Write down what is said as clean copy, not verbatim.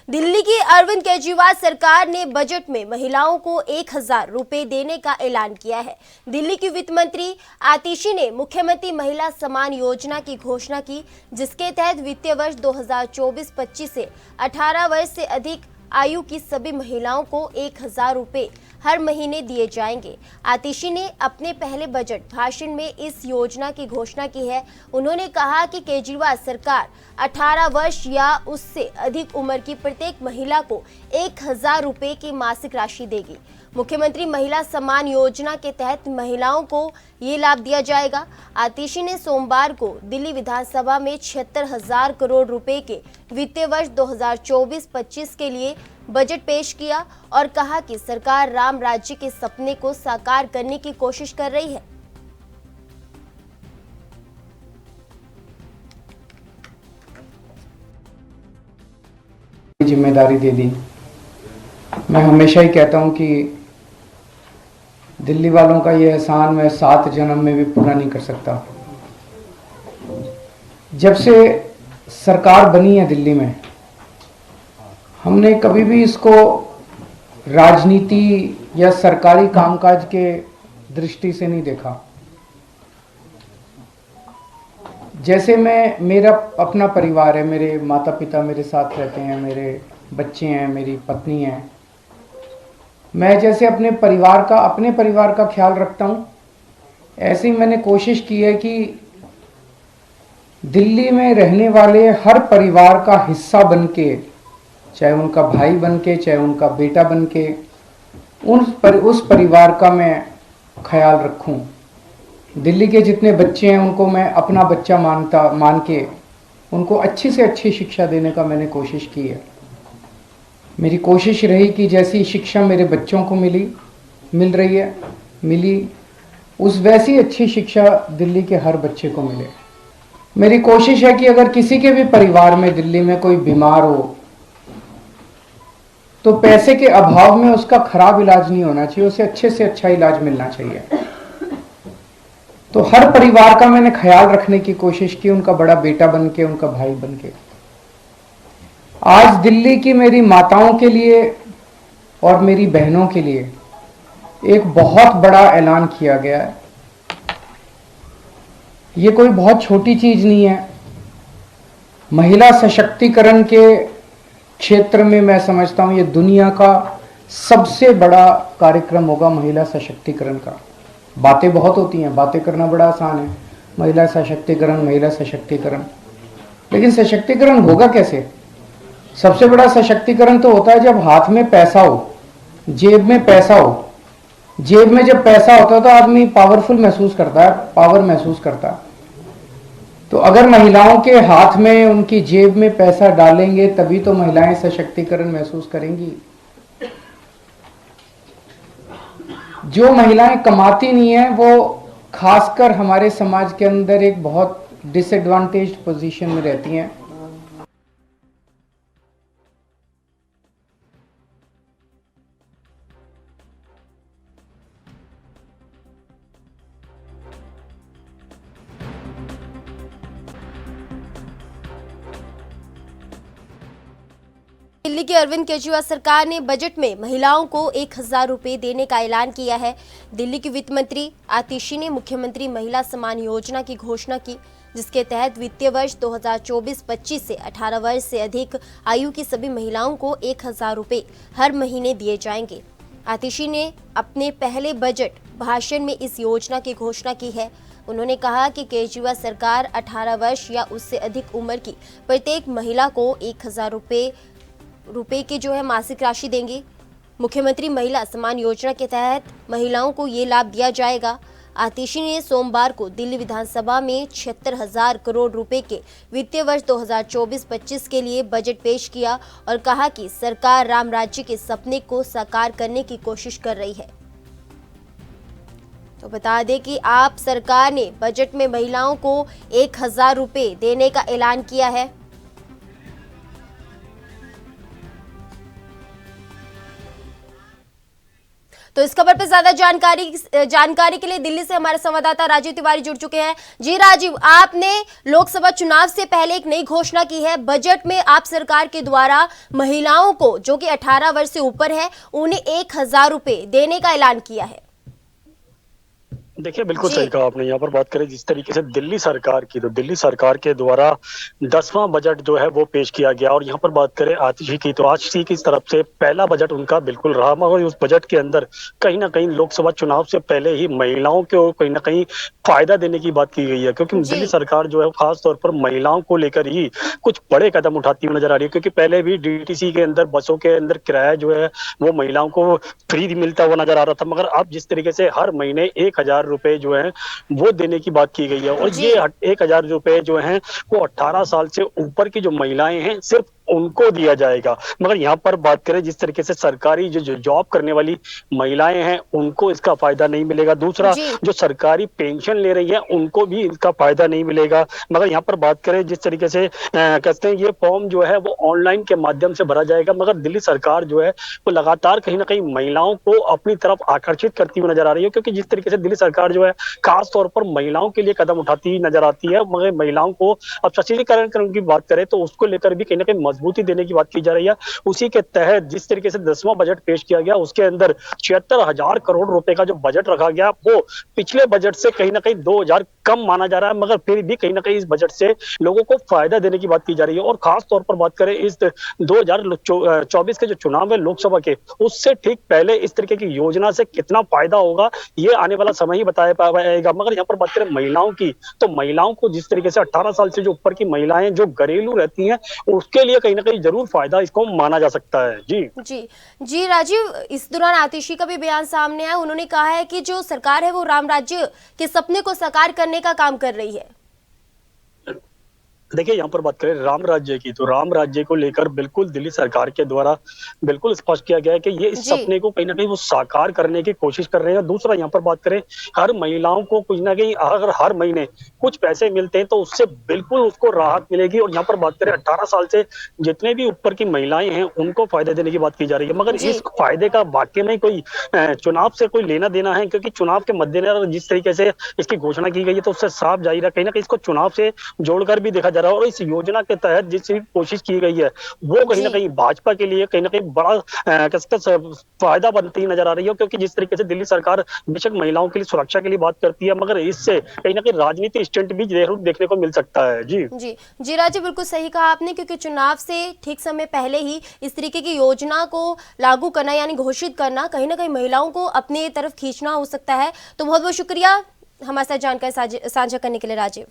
दिल्ली की अरविंद केजरीवाल सरकार ने बजट में महिलाओं को 1,000 रुपए देने का ऐलान किया है। दिल्ली की वित्त मंत्री आतिशी ने मुख्यमंत्री महिला सम्मान योजना की घोषणा की, जिसके तहत वित्तीय वर्ष 2024-25 से 18 वर्ष से अधिक आयु की सभी महिलाओं को 1,000 रुपए हर महीने दिए जाएंगे। आतिशी ने अपने पहले बजट भाषण में इस योजना की घोषणा की है। उन्होंने कहा कि केजरीवाल सरकार 18 वर्ष या उससे अधिक उम्र की प्रत्येक महिला को 1,000 रुपए की मासिक राशि देगी। मुख्यमंत्री महिला सम्मान योजना के तहत महिलाओं को ये लाभ दिया जाएगा। आतिशी ने सोमवार को दिल्ली विधानसभा में 76,000 करोड़ रुपए के वित्तीय वर्ष 2024-25 के लिए बजट पेश किया और कहा कि सरकार राम राज्य के सपने को साकार करने की कोशिश कर रही है। जिम्मेदारी दे दी। मैं हमेशा ही कहता हूं कि दिल्ली वालों का ये एहसान मैं 7 जन्म में भी पूरा नहीं कर सकता। जब से सरकार बनी है दिल्ली में, हमने कभी भी इसको राजनीति या सरकारी कामकाज के दृष्टि से नहीं देखा। जैसे मेरा अपना परिवार है, मेरे माता पिता मेरे साथ रहते हैं, मेरे बच्चे हैं, मेरी पत्नी है। मैं जैसे अपने परिवार का ख्याल रखता हूँ, ऐसे ही मैंने कोशिश की है कि दिल्ली में रहने वाले हर परिवार का हिस्सा बनके, चाहे उनका भाई बनके, चाहे उनका बेटा बनके, उस परिवार का मैं ख्याल रखूं। दिल्ली के जितने बच्चे हैं उनको मैं अपना बच्चा मान के उनको अच्छी से अच्छी शिक्षा देने का मैंने कोशिश की है। मेरी कोशिश रही कि जैसी शिक्षा मेरे बच्चों को मिली उस वैसी अच्छी शिक्षा दिल्ली के हर बच्चे को मिले। मेरी कोशिश है कि अगर किसी के भी परिवार में दिल्ली में कोई बीमार हो तो पैसे के अभाव में उसका खराब इलाज नहीं होना चाहिए, उसे अच्छे से अच्छा इलाज मिलना चाहिए। तो हर परिवार का मैंने ख्याल रखने की कोशिश की, उनका बड़ा बेटा बनके, उनका भाई बनके। आज दिल्ली की मेरी माताओं के लिए और मेरी बहनों के लिए एक बहुत बड़ा ऐलान किया गया है। ये कोई बहुत छोटी चीज नहीं है। महिला सशक्तिकरण के क्षेत्र में मैं समझता हूं ये दुनिया का सबसे बड़ा कार्यक्रम होगा महिला सशक्तिकरण का। बातें बहुत होती हैं, बातें करना बड़ा आसान है, महिला सशक्तिकरण, लेकिन सशक्तिकरण होगा कैसे? सबसे बड़ा सशक्तिकरण तो होता है जब हाथ में पैसा हो, जेब में पैसा हो। जेब में जब पैसा होता है तो आदमी पावरफुल महसूस करता है, पावर महसूस करता है। तो अगर महिलाओं के हाथ में, उनकी जेब में पैसा डालेंगे तभी तो महिलाएं सशक्तिकरण महसूस करेंगी। जो महिलाएं कमाती नहीं है वो खासकर हमारे समाज के अंदर एक बहुत डिसएडवांटेज्ड पोजीशन में रहती हैं। दिल्ली की अरविंद केजरीवाल सरकार ने बजट में महिलाओं को 1,000 रुपए देने का ऐलान किया है। दिल्ली की वित्त मंत्री आतिशी ने मुख्यमंत्री महिला सम्मान योजना की घोषणा की, जिसके तहत वित्तीय वर्ष 2024-25 से 18 वर्ष से अधिक आयु की सभी महिलाओं को 1,000 रुपए हर महीने दिए जाएंगे। आतिशी ने अपने पहले बजट भाषण में इस योजना की घोषणा की है। उन्होंने कहा कि केजरीवाल सरकार 18 वर्ष या उससे अधिक उम्र की प्रत्येक महिला को 1,000 रुपए की मासिक राशि देंगी। मुख्यमंत्री महिला सम्मान योजना के तहत महिलाओं को ये लाभ दिया जाएगा। आतिशी ने सोमवार को दिल्ली विधानसभा में 76,000 करोड़ रुपए के वित्तीय वर्ष 2024-25 के लिए बजट पेश किया और कहा कि सरकार राम राज्य के सपने को साकार करने की कोशिश कर रही है। तो बता दें कि आप सरकार ने बजट में महिलाओं को 1,000 रुपए देने का ऐलान किया है। तो इस खबर पर ज्यादा जानकारी के लिए दिल्ली से हमारे संवाददाता राजीव तिवारी जुड़ चुके हैं। जी राजीव, आपने लोकसभा चुनाव से पहले एक नई घोषणा की है। बजट में आप सरकार के द्वारा महिलाओं को जो कि 18 वर्ष से ऊपर है उन्हें 1,000 रुपए देने का ऐलान किया है। देखिए, बिल्कुल सही कहा आपने। यहाँ पर बात करें जिस तरीके से दिल्ली सरकार की, तो दिल्ली सरकार के द्वारा 10वां बजट जो है वो पेश किया गया। और यहाँ पर बात करें आतिशी की, तो आतिशी की तरफ से पहला बजट उनका बिल्कुल रहा, मगर उस बजट के अंदर कहीं ना कहीं लोकसभा चुनाव से पहले ही महिलाओं को कहीं ना कहीं फायदा देने की बात की गई है, क्योंकि दिल्ली सरकार जो है खास तौर पर महिलाओं को लेकर ही कुछ बड़े कदम उठाती हुई नजर आ रही है। क्योंकि पहले भी डीटीसी के अंदर, बसों के अंदर किराया जो है वो महिलाओं को फ्री मिलता हुआ नजर आ रहा था, मगर अब जिस तरीके से हर महीने 1,000 रुपए जो है वो देने की बात की गई है। और ये 1,000 रुपए जो हैं वो 18 साल से ऊपर की जो महिलाएं हैं सिर्फ उनको दिया जाएगा। मगर यहाँ पर बात करें जिस तरीके से सरकारी जो जॉब करने वाली महिलाएं हैं उनको इसका फायदा नहीं मिलेगा। दूसरा, जो सरकारी पेंशन ले रही है उनको भी इसका फायदा नहीं मिलेगा। मगर यहाँ पर बात करें जिस तरीके से कहते हैं ये फॉर्म जो है वो ऑनलाइन के माध्यम से भरा जाएगा। मगर दिल्ली सरकार जो है वो लगातार कहीं ना कहीं महिलाओं को अपनी तरफ आकर्षित करती हुई नजर आ रही है, क्योंकि जिस तरीके से दिल्ली सरकार जो है खास तौर पर महिलाओं के लिए कदम उठाती हुई नजर आती है। मगर महिलाओं को अब सशक्तिकरण की बात करें तो उसको लेकर भी कहीं ना कहीं मजबूती देने की बात की जा रही है। उसी के तहत जिस तरीके से 10वां बजट पेश किया गया उसके अंदर 76,000 करोड़ रुपए का जो बजट रखा गया वो पिछले बजट से कहीं ना कहीं 2,000 कम माना जा रहा है, मगर फिर भी कहीं ना कहीं इस बजट से लोगों को फायदा देने की बात की जा रही है। और खास तौर पर बात करें इस 2024 के जो चुनाव है लोकसभा के, उससे ठीक पहले इस तरीके की योजना से कितना फायदा होगा ये आने वाला समय ही बताया पाएगा। मगर यहाँ पर बात करें महिलाओं की, तो महिलाओं को जिस तरीके से 18 साल से जो ऊपर की महिलाएं जो घरेलू रहती हैं उसके लिए कहीं ना कहीं जरूर फायदा इसको माना जा सकता है। जी राजीव, इस दौरान आतिशी का भी बयान सामने आया। उन्होंने कहा है कि जो सरकार है वो राम राज्य के सपने को साकार करने का काम कर रही है। देखिए, यहाँ पर बात करें राम राज्य की, तो राम राज्य को लेकर बिल्कुल दिल्ली सरकार के द्वारा बिल्कुल स्पष्ट किया गया है कि ये इस सपने को कहीं ना कहीं वो साकार करने की कोशिश कर रहे हैं। दूसरा, यहाँ पर बात करें हर महिलाओं को कुछ ना कहीं अगर हर महीने कुछ पैसे मिलते हैं तो उससे बिल्कुल उसको राहत मिलेगी। और यहाँ पर बात करें 18 साल से जितने भी ऊपर की महिलाएं हैं उनको फायदा देने की बात की जा रही है। मगर इस फायदे का वाकई में कोई चुनाव से कोई लेना देना है, क्योंकि चुनाव के मद्देनजर जिस तरीके से इसकी घोषणा की गई है तो उससे साफ जाहिर है कहीं ना कहीं इसको चुनाव से जोड़कर भी देखा जा रहा है। और इस योजना के तहत जिस कोशिश की गई है वो कहीं ना कहीं भाजपा के लिए कहीं ना कहीं बड़ा फायदा बनती नजर आ रही है, क्योंकि जिस तरीके से दिल्ली सरकार बेशक महिलाओं के लिए सुरक्षा के लिए बात करती है, मगर इससे कहीं ना कहीं राजनीति स्टंट भी जरूर देखने को मिल सकता है। जी राजीव, बिल्कुल सही कहा आपने, क्योंकि चुनाव से ठीक समय पहले ही इस तरीके की योजना को लागू करना यानी घोषित करना कहीं ना कहीं महिलाओं को अपनी तरफ खींचना हो सकता है। तो बहुत बहुत शुक्रिया हमारे साथ जानकारी साझा करने के लिए राजीव।